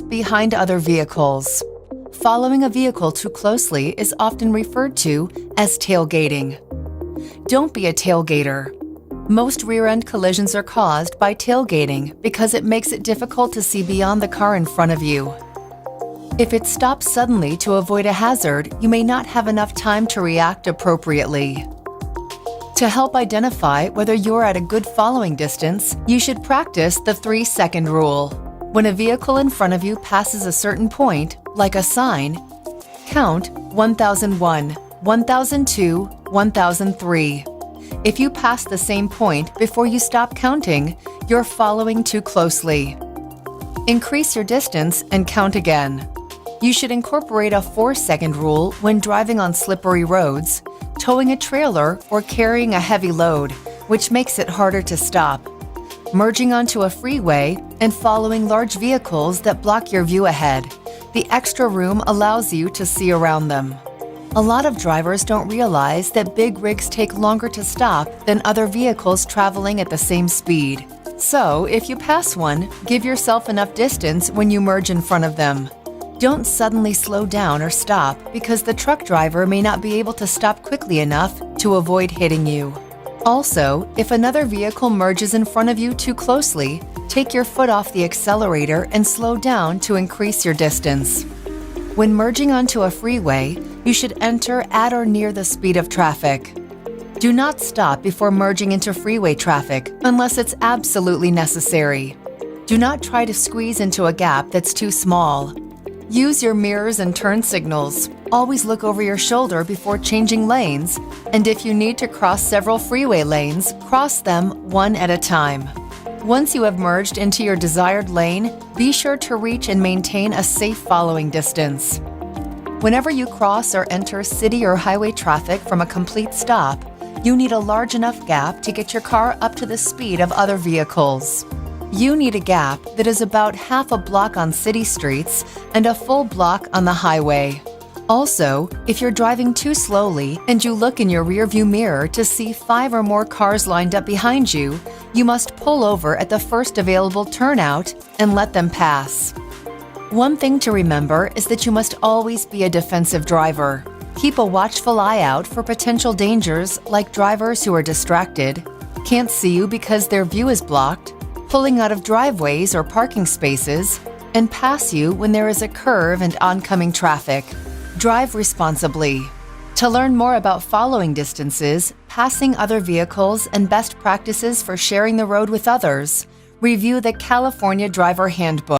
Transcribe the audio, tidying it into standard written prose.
behind other vehicles. Following a vehicle too closely is often referred to as tailgating. Don't be a tailgater. Most rear-end collisions are caused by tailgating because it makes it difficult to see beyond the car in front of you. If it stops suddenly to avoid a hazard, you may not have enough time to react appropriately. To help identify whether you're at a good following distance, you should practice the 3-second rule. When a vehicle in front of you passes a certain point, like a sign, count 1001, 1002, 1003. If you pass the same point before you stop counting, you're following too closely. Increase your distance and count again. You should incorporate a 4-second rule when driving on slippery roads, towing a trailer, or carrying a heavy load, which makes it harder to stop. Merging onto a freeway and following large vehicles that block your view ahead. The extra room allows you to see around them. A lot of drivers don't realize that big rigs take longer to stop than other vehicles traveling at the same speed. So, if you pass one, give yourself enough distance when you merge in front of them. Don't suddenly slow down or stop because the truck driver may not be able to stop quickly enough to avoid hitting you. Also, if another vehicle merges in front of you too closely, take your foot off the accelerator and slow down to increase your distance. When merging onto a freeway, you should enter at or near the speed of traffic. Do not stop before merging into freeway traffic unless it's absolutely necessary. Do not try to squeeze into a gap that's too small. Use your mirrors and turn signals. Always look over your shoulder before changing lanes, and if you need to cross several freeway lanes, cross them one at a time. Once you have merged into your desired lane, be sure to reach and maintain a safe following distance. Whenever you cross or enter city or highway traffic from a complete stop, you need a large enough gap to get your car up to the speed of other vehicles. You need a gap that is about half a block on city streets and a full block on the highway. Also, if you're driving too slowly and you look in your rearview mirror to see 5 or more cars lined up behind you, you must pull over at the first available turnout and let them pass. One thing to remember is that you must always be a defensive driver. Keep a watchful eye out for potential dangers like drivers who are distracted, can't see you because their view is blocked, pulling out of driveways or parking spaces, and pass you when there is a curve and oncoming traffic. Drive responsibly. To learn more about following distances, passing other vehicles, and best practices for sharing the road with others, review the California Driver Handbook.